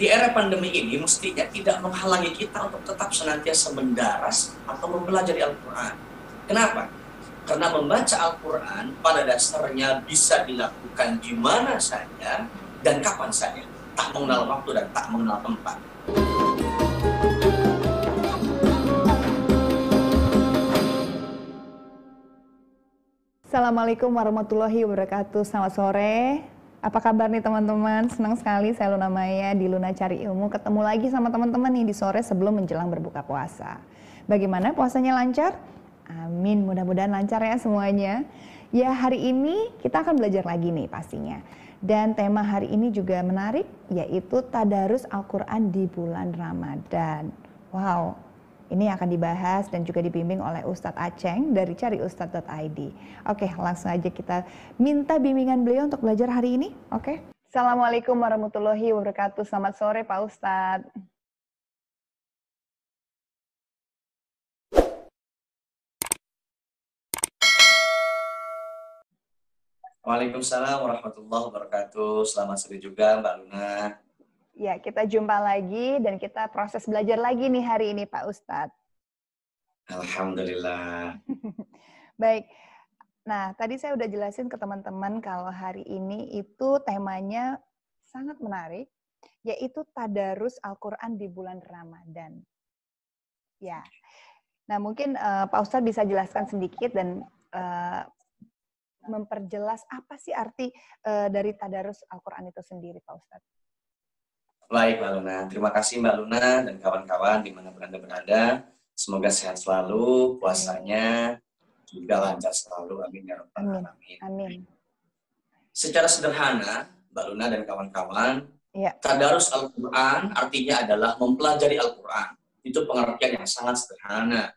di era pandemi ini mestinya tidak menghalangi kita untuk tetap senantiasa mendaras atau mempelajari Al-Quran. Kenapa? Karena membaca Al-Quran pada dasarnya bisa dilakukan di mana saja dan kapan saja. Tak mengenal waktu dan tak mengenal tempat. Assalamualaikum warahmatullahi wabarakatuh. Selamat sore. Apa kabar nih teman-teman? Senang sekali saya Luna Maya di Luna Cari Ilmu ketemu lagi sama teman-teman nih di sore sebelum menjelang berbuka puasa. Bagaimana puasanya lancar? Amin, mudah-mudahan lancar ya semuanya. Ya, hari ini kita akan belajar lagi nih pastinya. Dan tema hari ini juga menarik, yaitu Tadarus Al-Quran di bulan Ramadan. Wow, ini akan dibahas dan juga dibimbing oleh Ustadz Aceng dari cariustadz.id. Oke, langsung aja kita minta bimbingan beliau untuk belajar hari ini. Oke. Assalamualaikum warahmatullahi wabarakatuh. Selamat sore Pak Ustadz. Waalaikumsalam warahmatullahi wabarakatuh. Selamat sore juga Mbak Luna. Ya, kita jumpa lagi dan kita proses belajar lagi nih hari ini Pak Ustadz. Alhamdulillah. Baik. Nah, tadi saya udah jelasin ke teman-teman kalau hari ini itu temanya sangat menarik, yaitu Tadarus Al-Quran di bulan Ramadan. Ya. Nah, mungkin Pak Ustadz bisa jelaskan sedikit dan memperjelas apa sih arti dari Tadarus Al-Quran itu sendiri, Pak Ustadz. Baik Mbak Luna, terima kasih Mbak Luna dan kawan-kawan dimanapun Anda berada. Semoga sehat selalu, puasanya juga lancar selalu. Amin ya rabbal alamin. Amin. Secara sederhana, Mbak Luna dan kawan-kawan, ya. Tadarus Al-Quran artinya adalah mempelajari Al-Quran. Itu pengertian yang sangat sederhana.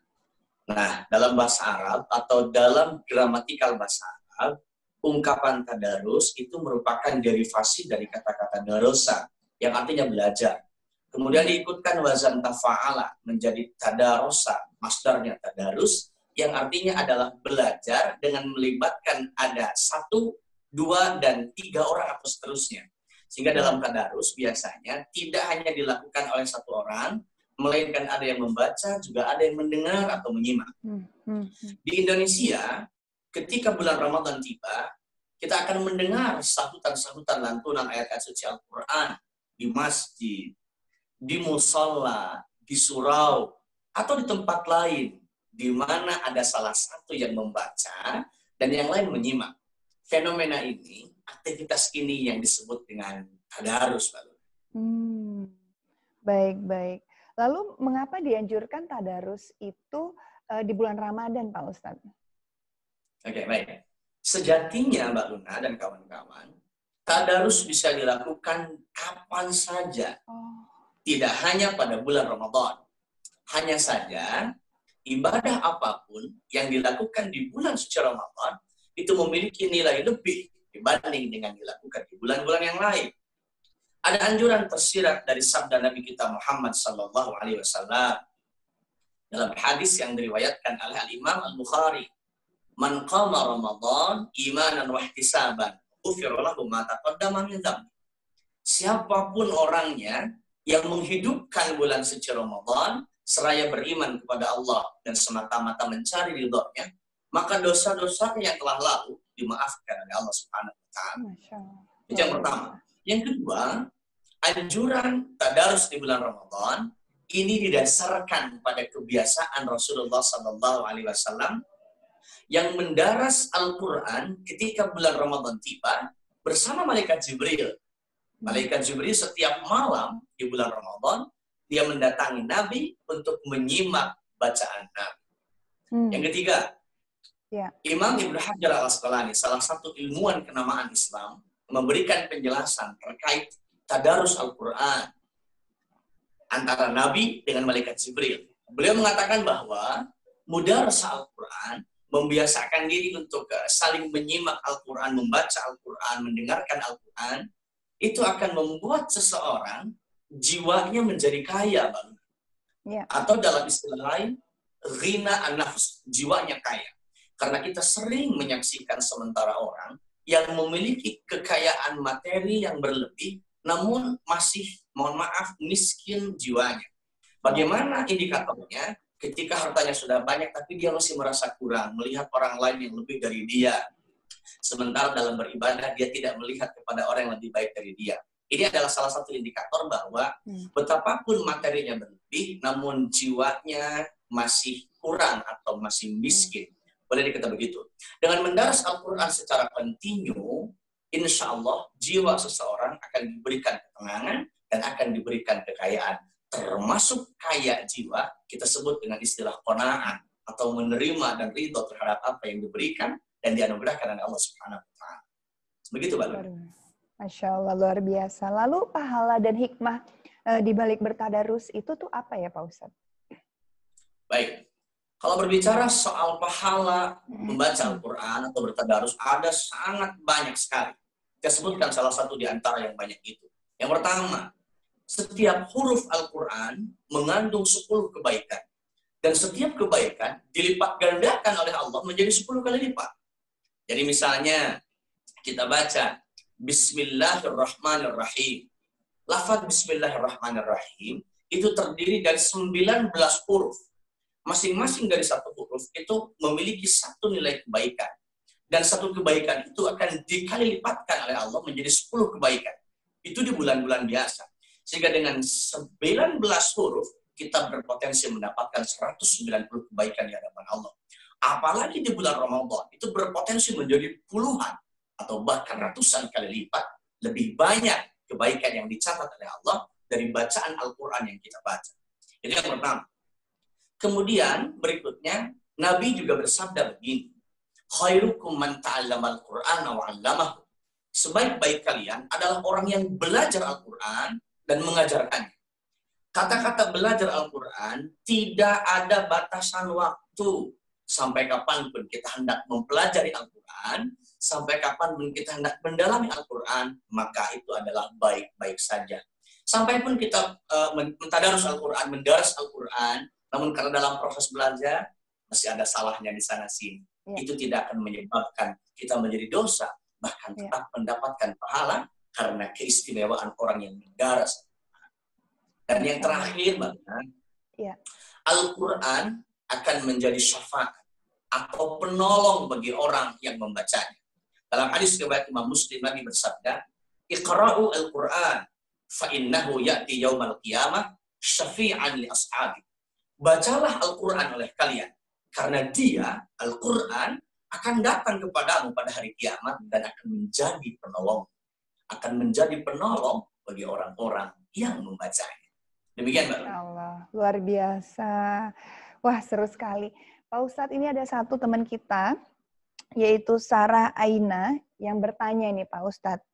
Nah, dalam bahasa Arab atau dalam gramatikal bahasa Arab, ungkapan tadarus itu merupakan derivasi dari kata-kata darosa, yang artinya belajar. Kemudian diikutkan wazan tafa'ala menjadi tadarosa, masdarnya tadarus, yang artinya adalah belajar dengan melibatkan ada 1, 2, dan 3 orang atau seterusnya. Sehingga dalam tadarus biasanya tidak hanya dilakukan oleh 1 orang, melainkan ada yang membaca, juga ada yang mendengar atau menyimak. Di Indonesia, ketika bulan Ramadan tiba, kita akan mendengar sahutan-sahutan lantunan ayat-ayat suci Al-Quran di masjid, di musola, di surau, atau di tempat lain, di mana ada salah satu yang membaca dan yang lain menyimak. Fenomena ini, aktivitas ini yang disebut dengan tadarus. Baik. Lalu mengapa dianjurkan tadarus itu di bulan Ramadan, Pak Ustadz? Oke, baik. Sejatinya Mbak Luna dan kawan-kawan, tadarus bisa dilakukan kapan saja. Tidak hanya pada bulan Ramadan. Hanya saja, ibadah apapun yang dilakukan di bulan suci Ramadan, itu memiliki nilai lebih dibanding dengan dilakukan di bulan-bulan yang lain. Ada anjuran tersirat dari sabda Nabi kita Muhammad SAW dalam hadis yang diriwayatkan oleh Al-Imam Al-Bukhari. Man qama Ramadan imanan wa ihtisaban, ghufira lahu ma taqaddama min dzambi. Siapapun orangnya yang menghidupkan bulan suci Ramadan seraya beriman kepada Allah dan semata-mata mencari ridhonya, maka dosa-dosanya yang telah lalu dimaafkan oleh Allah Subhanahu wa taala. Itu yang pertama. Yang kedua, anjuran tadarus di bulan Ramadan ini didasarkan pada kebiasaan Rasulullah SAW yang mendaras Al-Quran ketika bulan Ramadan tiba bersama malaikat Jibril. Malaikat Jibril setiap malam di bulan Ramadan, dia mendatangi Nabi untuk menyimak bacaan Nabi. Yang ketiga, Imam Ibnu Hajar Al-Asqalani, salah satu ilmuwan kenamaan Islam, memberikan penjelasan terkait tadarus Al-Quran antara Nabi dengan malaikat Jibril. Beliau mengatakan bahwa mudarasa Al-Quran, membiasakan diri untuk saling menyimak Al-Quran, membaca Al-Quran, mendengarkan Al-Quran, itu akan membuat seseorang jiwanya menjadi kaya, Bang. Atau dalam istilah lain, ghina an-nafs, jiwanya kaya. Karena kita sering menyaksikan sementara orang yang memiliki kekayaan materi yang berlebih, namun masih mohon maaf, miskin jiwanya. Bagaimana indikatornya? Ketika hartanya sudah banyak, tapi dia masih merasa kurang, melihat orang lain yang lebih dari dia. Sementara dalam beribadah, dia tidak melihat kepada orang yang lebih baik dari dia. Ini adalah salah satu indikator bahwa betapapun materinya berlebih, namun jiwanya masih kurang atau masih miskin. Boleh dikata begitu. Dengan mendaras Al-Quran secara kontinu, insya Allah jiwa seseorang akan diberikan ketenangan dan akan diberikan kekayaan. Termasuk kaya jiwa, kita sebut dengan istilah qanaah atau menerima dan ridho terhadap apa yang diberikan dan dianugerahkan oleh Allah Subhanahu wa taala. Begitu, Mbak Luna. Masya Allah, luar biasa. Lalu pahala dan hikmah di balik bertadarus itu tuh apa ya Pak Ustadz? Baik, kalau berbicara soal pahala membaca Al-Quran atau bertadarus, ada sangat banyak sekali. Saya sebutkan salah satu di antara yang banyak itu. Yang pertama, setiap huruf Al-Quran mengandung 10 kebaikan. Dan setiap kebaikan dilipat gandakan oleh Allah menjadi 10 kali lipat. Jadi misalnya, kita baca, Bismillahirrahmanirrahim. Lafaz Bismillahirrahmanirrahim itu terdiri dari 19 huruf. Masing-masing dari satu huruf itu memiliki satu nilai kebaikan. Dan satu kebaikan itu akan dikali lipatkan oleh Allah menjadi 10 kebaikan. Itu di bulan-bulan biasa. Sehingga dengan 19 huruf, kita berpotensi mendapatkan 190 kebaikan di hadapan Allah. Apalagi di bulan Ramadan, itu berpotensi menjadi puluhan atau bahkan ratusan kali lipat lebih banyak kebaikan yang dicatat oleh Allah dari bacaan Al-Quran yang kita baca. Itu yang pertama. Kemudian berikutnya, Nabi juga bersabda begini, khairukum man ta'allama al-Qur'ana wa 'allamahu. Sebaik-baik kalian adalah orang yang belajar Al-Quran dan mengajarkannya. Kata-kata belajar Al-Quran tidak ada batasan waktu. Sampai kapanpun kita hendak mempelajari Al-Quran, sampai kapanpun kita hendak mendalami Al-Quran, maka itu adalah baik-baik saja. Sampai pun kita mentadarus Al-Quran, mendaras Al-Quran, namun karena dalam proses belajar, masih ada salahnya di sana-sini. Itu tidak akan menyebabkan kita menjadi dosa, bahkan tetap mendapatkan pahala karena keistimewaan orang yang mendaras. Dan yang terakhir, Al-Quran akan menjadi syafaat atau penolong bagi orang yang membacanya. Dalam hadis riwayat Imam Muslim, Nabi bersabda, "Iqra'u al-Quran fa innahu ya'ti yaumal qiyamah syafi'an li ashabi." Bacalah Al-Quran oleh kalian karena dia, Al-Quran, akan datang kepadamu pada hari kiamat dan akan menjadi penolong. Akan menjadi penolong bagi orang-orang yang membacanya. Demikian, Mbak. Allah, luar biasa. Wah, seru sekali. Pak Ustadz, ini ada satu teman kita, yaitu Sarah Aina, yang bertanya nih, Pak Ustadz.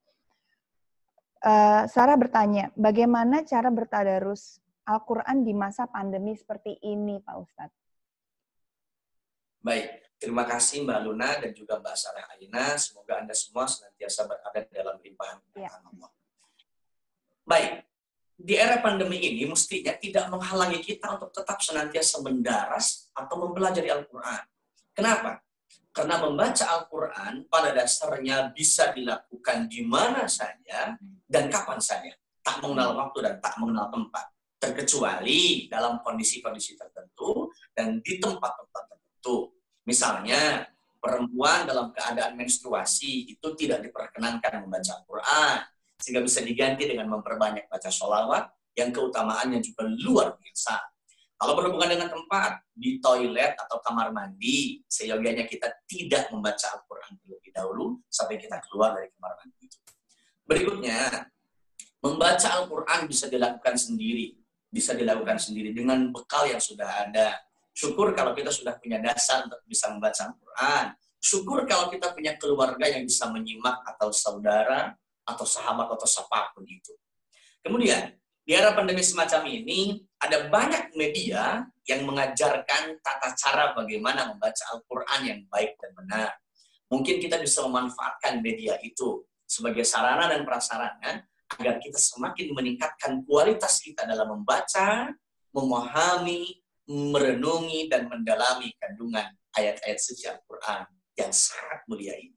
Sarah bertanya, bagaimana cara bertadarus Al-Quran di masa pandemi seperti ini, Pak Ustadz? Baik, terima kasih Mbak Luna dan juga Mbak Sarah Aina. Semoga Anda semua senantiasa berada dalam limpahan Allah. Baik, di era pandemi ini mestinya tidak menghalangi kita untuk tetap senantiasa mendaras atau mempelajari Al-Quran. Kenapa? Karena membaca Al-Quran pada dasarnya bisa dilakukan di mana saja dan kapan saja. Tak mengenal waktu dan tak mengenal tempat. Terkecuali dalam kondisi-kondisi tertentu dan di tempat-tempat tertentu. Misalnya, perempuan dalam keadaan menstruasi itu tidak diperkenankan membaca Al-Quran. Sehingga bisa diganti dengan memperbanyak baca sholawat yang keutamaannya juga luar biasa. Kalau berhubungan dengan tempat, di toilet atau kamar mandi, seyogianya kita tidak membaca Al-Quran terlebih dahulu sampai kita keluar dari kamar mandi itu. Berikutnya, membaca Al-Quran bisa dilakukan sendiri. Bisa dilakukan sendiri dengan bekal yang sudah ada. Syukur kalau kita sudah punya dasar untuk bisa membaca Al-Quran. Syukur kalau kita punya keluarga yang bisa menyimak atau saudara, atau sahabat atau siapapun itu. Kemudian, di era pandemi semacam ini, ada banyak media yang mengajarkan tata cara bagaimana membaca Al-Quran yang baik dan benar. Mungkin kita bisa memanfaatkan media itu sebagai sarana dan prasarana agar kita semakin meningkatkan kualitas kita dalam membaca, memahami, merenungi, dan mendalami kandungan ayat-ayat suci Al-Quran yang sangat mulia ini.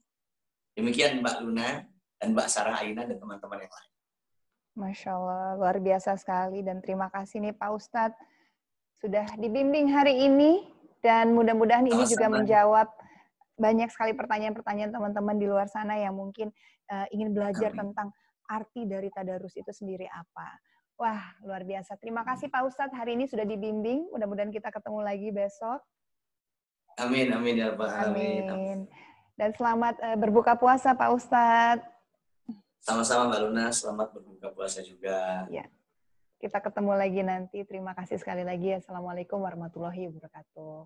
Demikian Mbak Luna dan Mbak Sarah Aina dan teman-teman yang lain. Masya Allah, luar biasa sekali dan terima kasih nih Pak Ustadz sudah dibimbing hari ini dan mudah-mudahan ini juga Sama-sama. menjawab banyak sekali pertanyaan-pertanyaan teman-teman di luar sana yang mungkin ingin belajar Amin. tentang arti dari tadarus itu sendiri apa. Wah, luar biasa. Terima kasih Pak Ustadz hari ini sudah dibimbing. Mudah-mudahan kita ketemu lagi besok. Amin, amin ya Rabbal alamin. Amin. Dan selamat berbuka puasa Pak Ustadz. Sama-sama Mbak Luna, selamat berbuka puasa juga. Ya. Kita ketemu lagi nanti. Terima kasih sekali lagi. Assalamualaikum warahmatullahi wabarakatuh.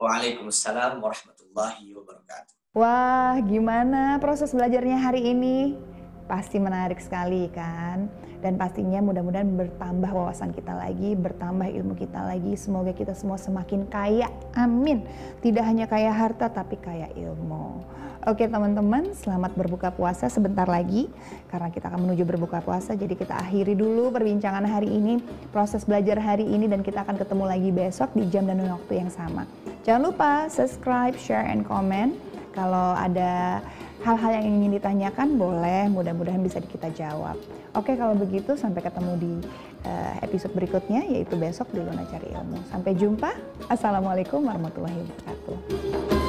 Waalaikumsalam warahmatullahi wabarakatuh. Wah, gimana proses belajarnya hari ini? Pasti menarik sekali kan? Dan pastinya mudah-mudahan bertambah wawasan kita lagi, bertambah ilmu kita lagi. Semoga kita semua semakin kaya. Amin. Tidak hanya kaya harta, tapi kaya ilmu. Oke teman-teman, selamat berbuka puasa sebentar lagi. Karena kita akan menuju berbuka puasa, jadi kita akhiri dulu perbincangan hari ini, proses belajar hari ini, dan kita akan ketemu lagi besok di jam dan waktu yang sama. Jangan lupa subscribe, share, and comment. Kalau ada hal-hal yang ingin ditanyakan, boleh, mudah-mudahan bisa kita jawab. Oke, kalau begitu sampai ketemu di episode berikutnya, yaitu besok di Luna Cari Ilmu. Sampai jumpa. Assalamualaikum warahmatullahi wabarakatuh.